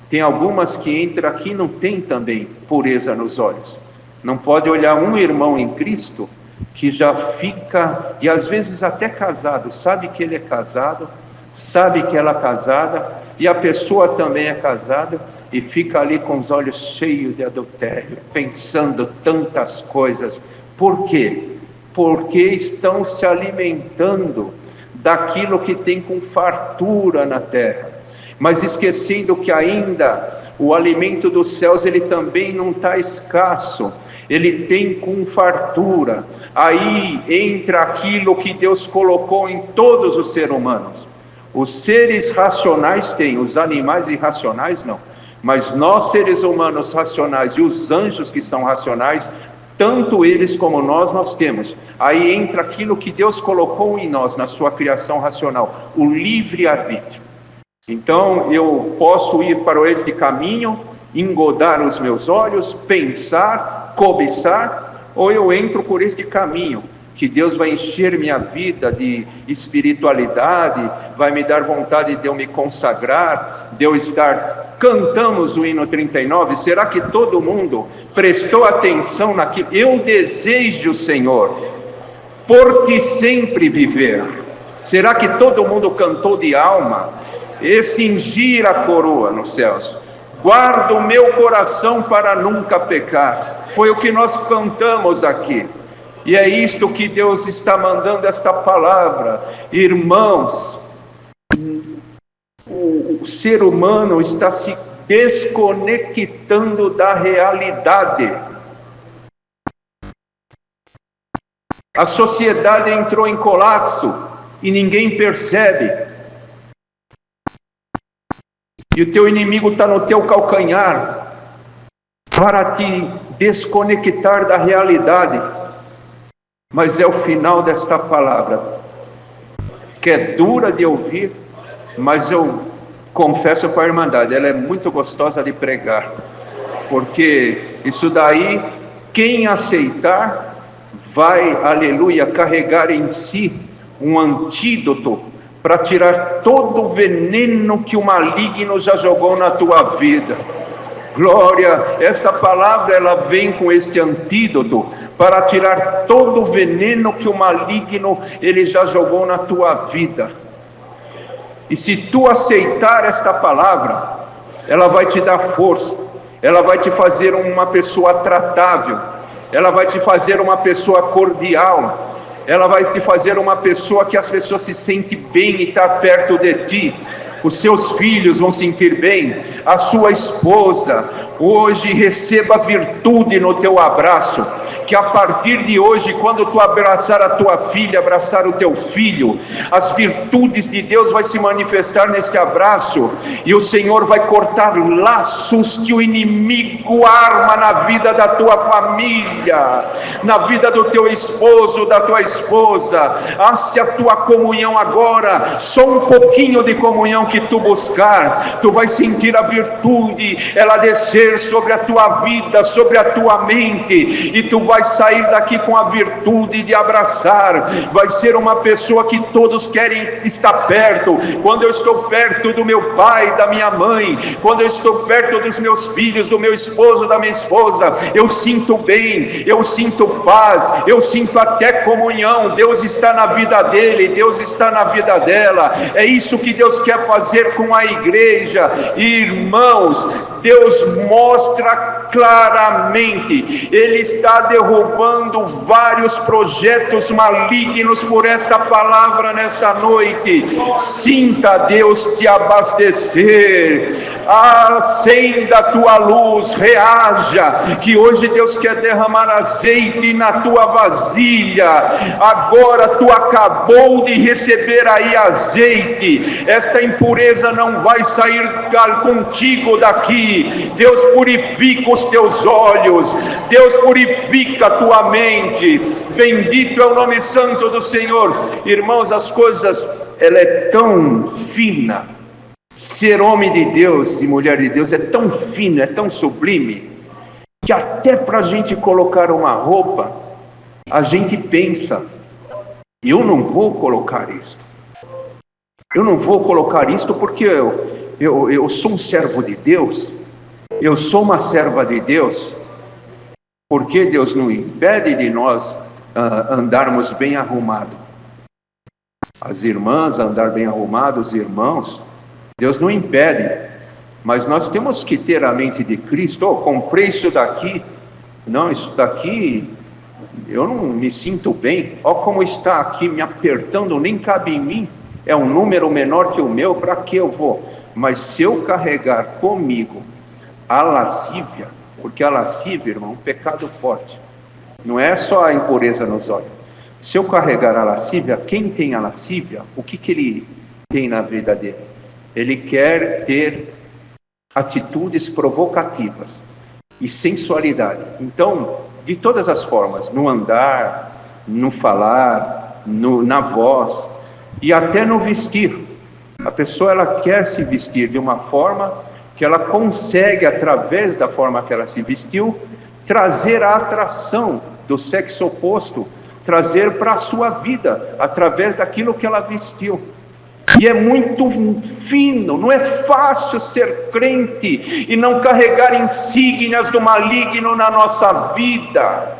Tem algumas que entram aqui e não tem também pureza nos olhos. Não pode olhar um irmão em Cristo que já fica, e às vezes até casado, sabe que ele é casado, sabe que ela é casada, e a pessoa também é casada, e fica ali com os olhos cheios de adultério, pensando tantas coisas. Por quê? Porque estão se alimentando daquilo que tem com fartura na terra, mas esquecendo que ainda o alimento dos céus, ele também não está escasso, ele tem com fartura. Aí entra aquilo que Deus colocou em todos os seres humanos. Os seres racionais têm, os animais irracionais não, mas nós seres humanos racionais e os anjos que são racionais, tanto eles como nós temos. Aí entra aquilo que Deus colocou em nós, na sua criação racional, o livre-arbítrio. Então eu posso ir para este caminho, engodar os meus olhos, pensar, cobiçar, ou eu entro por este caminho, que Deus vai encher minha vida de espiritualidade, vai me dar vontade de eu me consagrar, de eu estar... Cantamos o hino 39, será que todo mundo prestou atenção naquilo? Eu desejo, Senhor, por ti sempre viver. Será que todo mundo cantou de alma? E cingir a coroa nos céus. Guarda o meu coração para nunca pecar. Foi o que nós cantamos aqui. E é isto que Deus está mandando esta palavra. Irmãos, o ser humano está se desconectando da realidade. A sociedade entrou em colapso e ninguém percebe. E o teu inimigo está no teu calcanhar para te desconectar da realidade. Mas é o final desta palavra, que é dura de ouvir, mas eu confesso para a Irmandade, ela é muito gostosa de pregar, porque isso daí, quem aceitar, vai, aleluia, carregar em si um antídoto para tirar todo o veneno que o maligno já jogou na tua vida. Glória, esta palavra ela vem com este antídoto para tirar todo o veneno que o maligno ele já jogou na tua vida. E se tu aceitar esta palavra, ela vai te dar força, ela vai te fazer uma pessoa tratável, ela vai te fazer uma pessoa cordial, ela vai te fazer uma pessoa que as pessoas se sentem bem e está perto de ti. Os seus filhos vão sentir bem, a sua esposa. Hoje receba virtude no teu abraço, que a partir de hoje, quando tu abraçar a tua filha, abraçar o teu filho, as virtudes de Deus vai se manifestar neste abraço, e o Senhor vai cortar laços que o inimigo arma na vida da tua família, na vida do teu esposo, da tua esposa. Se a tua comunhão agora, só um pouquinho de comunhão que tu buscar, tu vai sentir a virtude, ela descer sobre a tua vida, sobre a tua mente, e tu vai sair daqui com a virtude de abraçar. Vai ser uma pessoa que todos querem estar perto. Quando eu estou perto do meu pai, da minha mãe, quando eu estou perto dos meus filhos, do meu esposo, da minha esposa, eu sinto bem, eu sinto paz, eu sinto até comunhão. Deus está na vida dele, Deus está na vida dela. É isso que Deus quer fazer com a igreja. Irmãos, Deus mostra claramente. Ele está derrubando vários projetos malignos por esta palavra nesta noite. Sinta Deus te abastecer. Acenda a tua luz, reaja, que hoje Deus quer derramar azeite na tua vasilha. Agora tu acabou de receber aí azeite, esta impureza não vai sair contigo daqui. Deus purifica os teus olhos, Deus purifica a tua mente. Bendito é o nome santo do Senhor. Irmãos, as coisas, ela é tão fina. Ser homem de Deus e mulher de Deus é tão fino, é tão sublime, que até para a gente colocar uma roupa, a gente pensa: eu não vou colocar isto. Eu não vou colocar isto porque eu sou um servo de Deus, eu sou uma serva de Deus. Porque Deus não impede de nós andarmos bem arrumados. As irmãs andar bem arrumados, os irmãos, Deus não impede, mas nós temos que ter a mente de Cristo. Comprei isso daqui, não, isso daqui, eu não me sinto bem, como está aqui me apertando, nem cabe em mim, é um número menor que o meu, para que eu vou? Mas se eu carregar comigo a lascívia, porque a lascívia, irmão, é um pecado forte, não é só a impureza nos olhos. Se eu carregar a lascívia, quem tem a lascívia, o que ele tem na vida dele? Ele quer ter atitudes provocativas e sensualidade. Então, de todas as formas, no andar, no falar, na voz e até no vestir. A pessoa, ela quer se vestir de uma forma que ela consegue, através da forma que ela se vestiu, trazer a atração do sexo oposto, trazer para a sua vida, através daquilo que ela vestiu. E é muito fino, não é fácil ser crente e não carregar insígnias do maligno na nossa vida.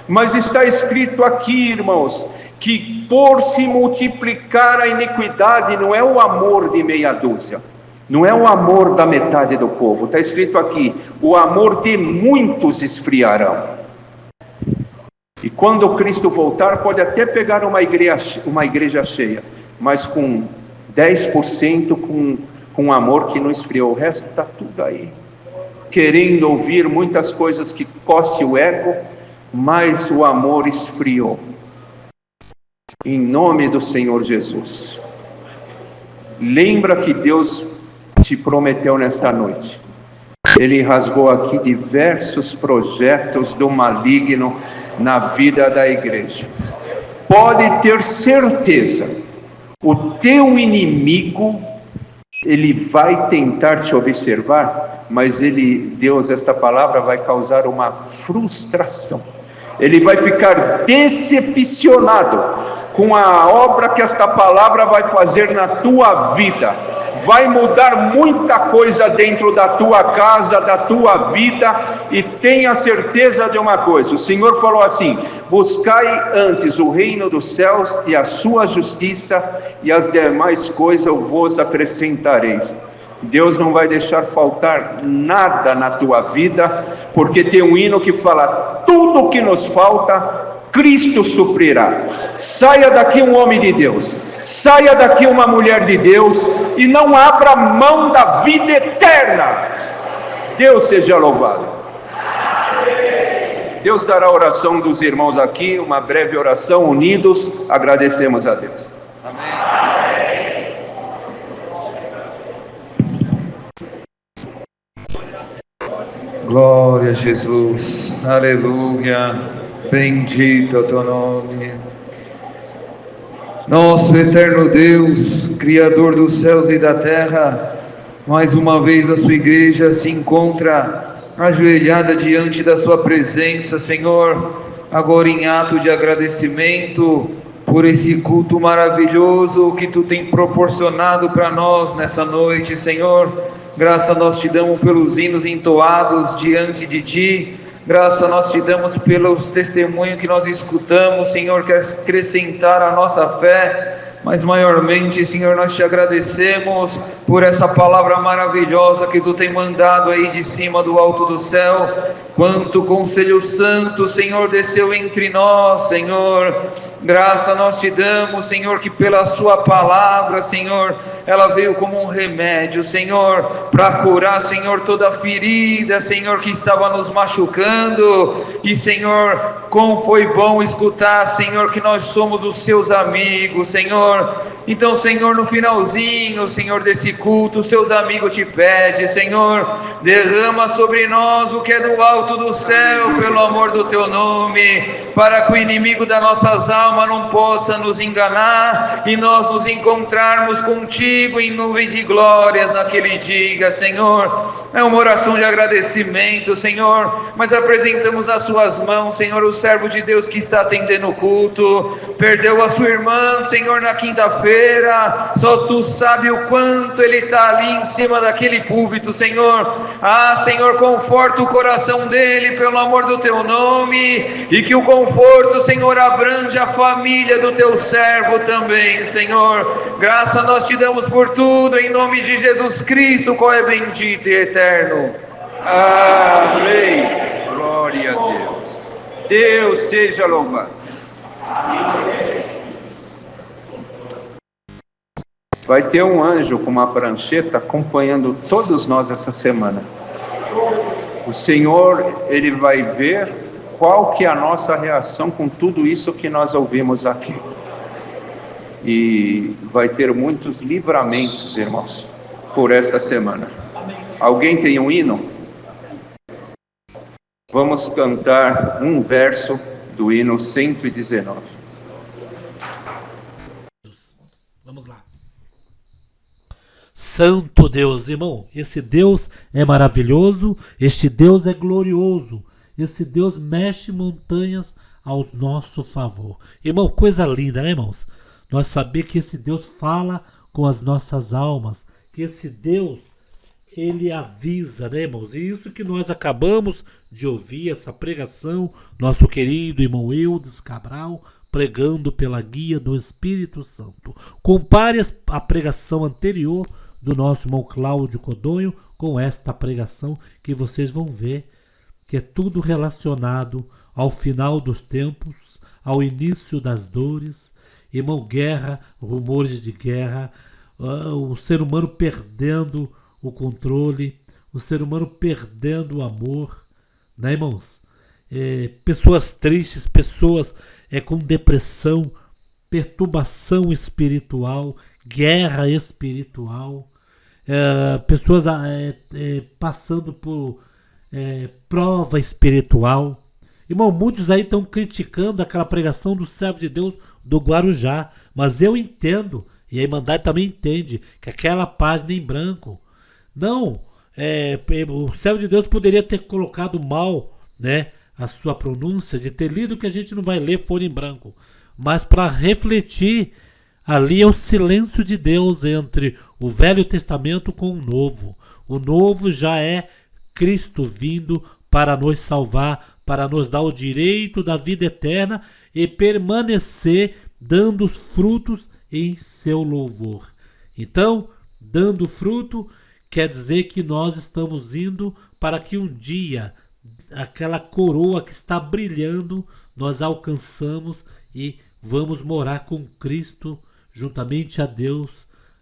Mas está escrito aqui, irmãos, que por se multiplicar a iniquidade, não é o amor de meia dúzia, não é o amor da metade do povo. Está escrito aqui: o amor de muitos esfriarão. E quando Cristo voltar, pode até pegar uma igreja cheia, mas com 10% com amor que não esfriou. O resto está tudo aí, querendo ouvir muitas coisas que coce o ego, mas o amor esfriou. Em nome do Senhor Jesus, lembra que Deus te prometeu nesta noite. Ele rasgou aqui diversos projetos do maligno na vida da igreja. Pode ter certeza, o teu inimigo, ele vai tentar te observar, mas Deus, esta palavra vai causar uma frustração. Ele vai ficar decepcionado com a obra que esta palavra vai fazer na tua vida. Vai mudar muita coisa dentro da tua casa, da tua vida, e tenha certeza de uma coisa: o Senhor falou assim: buscai antes o reino dos céus e a sua justiça, e as demais coisas eu vos acrescentareis. Deus não vai deixar faltar nada na tua vida, porque tem um hino que fala: tudo o que nos falta, Cristo suprirá. Saia daqui um homem de Deus, saia daqui uma mulher de Deus, e não abra mão da vida eterna. Deus seja louvado. Deus dará a oração dos irmãos aqui, uma breve oração, unidos, agradecemos a Deus. Amém. Glória a Jesus, aleluia, bendito é o teu nome. Nosso eterno Deus, Criador dos céus e da terra, mais uma vez a sua igreja se encontra ajoelhada diante da sua presença, Senhor, agora em ato de agradecimento por esse culto maravilhoso que tu tem proporcionado para nós nessa noite, Senhor. Graça nós te damos pelos hinos entoados diante de ti, graça nós te damos pelos testemunhos que nós escutamos, Senhor, quer acrescentar a nossa fé, mas maiormente, Senhor, nós te agradecemos por essa palavra maravilhosa que tu tem mandado aí de cima do alto do céu, quanto conselho santo, Senhor, desceu entre nós, Senhor. Graça nós te damos, Senhor, que pela sua palavra, Senhor, ela veio como um remédio, Senhor, para curar, Senhor, toda ferida, Senhor, que estava nos machucando. E, Senhor, como foi bom escutar, Senhor, que nós somos os seus amigos, Senhor. Então, Senhor, no finalzinho, Senhor, desse culto, seus amigos te pedem, Senhor, derrama sobre nós o que é do alto do céu, pelo amor do teu nome, para que o inimigo das nossas almas não possa nos enganar e nós nos encontrarmos contigo em nuvem de glórias naquele dia, Senhor. É uma oração de agradecimento, Senhor, mas apresentamos nas suas mãos, Senhor, o servo de Deus que está atendendo o culto, perdeu a sua irmã, Senhor, na quinta-feira. Só tu sabe o quanto ele está ali em cima daquele púlpito, Senhor. Ah, Senhor, conforta o coração dele pelo amor do teu nome, e que o conforto, Senhor, abrange a família do teu servo também, Senhor. Graça nós te damos por tudo, em nome de Jesus Cristo, qual é bendito e eterno. Amém. Glória a Deus. Deus seja louvado. Vai ter um anjo com uma prancheta acompanhando todos nós essa semana. O Senhor, Ele vai ver qual que é a nossa reação com tudo isso que nós ouvimos aqui. E vai ter muitos livramentos, irmãos, por esta semana. Alguém tem um hino? Vamos cantar um verso do hino 119. Vamos lá. Santo Deus, irmão, esse Deus é maravilhoso, este Deus é glorioso, esse Deus mexe montanhas ao nosso favor. Irmão, coisa linda, né, irmãos? Nós saber que esse Deus fala com as nossas almas, que esse Deus, ele avisa, né, irmãos? E isso que nós acabamos de ouvir, essa pregação, nosso querido irmão Eudes Cabral, pregando pela guia do Espírito Santo. Compare a pregação anterior do nosso irmão Cláudio Codonho com esta pregação, que vocês vão ver que é tudo relacionado ao final dos tempos, ao início das dores. Irmão, guerra, rumores de guerra, o ser humano perdendo o controle, o ser humano perdendo o amor, né, irmãos? Pessoas tristes, pessoas com depressão, perturbação espiritual, guerra espiritual, pessoas passando por prova espiritual. Irmão, muitos aí estão criticando aquela pregação do servo de Deus do Guarujá, mas eu entendo, e a Irmandade também entende, que aquela página em branco, não, o servo de Deus poderia ter colocado mal, né, a sua pronúncia, de ter lido que a gente não vai ler folha em branco, mas para refletir, ali é o silêncio de Deus entre o Velho Testamento com o Novo. O Novo já é Cristo vindo para nos salvar, para nos dar o direito da vida eterna e permanecer dando frutos em seu louvor. Então, dando fruto quer dizer que nós estamos indo para que um dia aquela coroa que está brilhando nós alcançamos e vamos morar com Cristo juntamente a Deus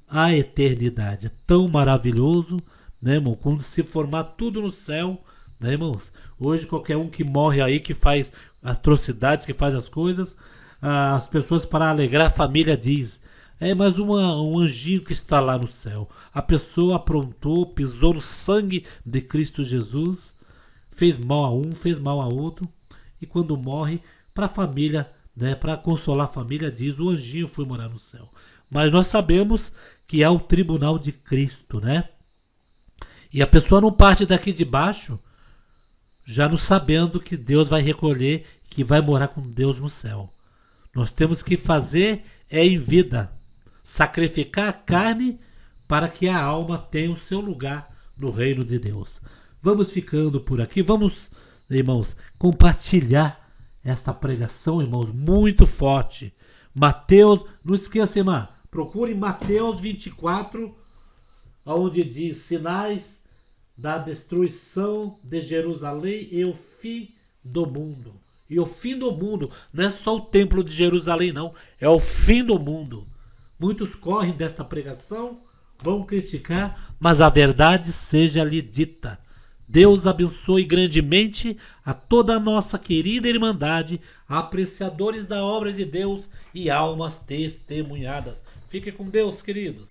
a eternidade. É tão maravilhoso, né, irmão? Quando se formar tudo no céu, né, irmãos? Hoje qualquer um que morre aí, que faz atrocidades, que faz as coisas, as pessoas, para alegrar a família, diz: mas um anjinho que está lá no céu. A pessoa aprontou, pisou no sangue de Cristo Jesus, fez mal a um, fez mal a outro, e quando morre, para a família, né, para consolar a família, diz: o anjinho foi morar no céu. Mas nós sabemos que é o tribunal de Cristo, né? E a pessoa não parte daqui de baixo já não sabendo que Deus vai recolher, que vai morar com Deus no céu. Nós temos que fazer em vida, sacrificar a carne para que a alma tenha o seu lugar no reino de Deus. Vamos ficando por aqui, vamos, irmãos, compartilhar esta pregação, irmãos, muito forte. Mateus, não esqueça, irmã, procure Mateus 24, onde diz: sinais da destruição de Jerusalém e o fim do mundo. E o fim do mundo não é só o templo de Jerusalém, não. É o fim do mundo. Muitos correm desta pregação, vão criticar, mas a verdade seja lhe dita. Deus abençoe grandemente a toda a nossa querida Irmandade, apreciadores da obra de Deus e almas testemunhadas. Fiquem com Deus, queridos.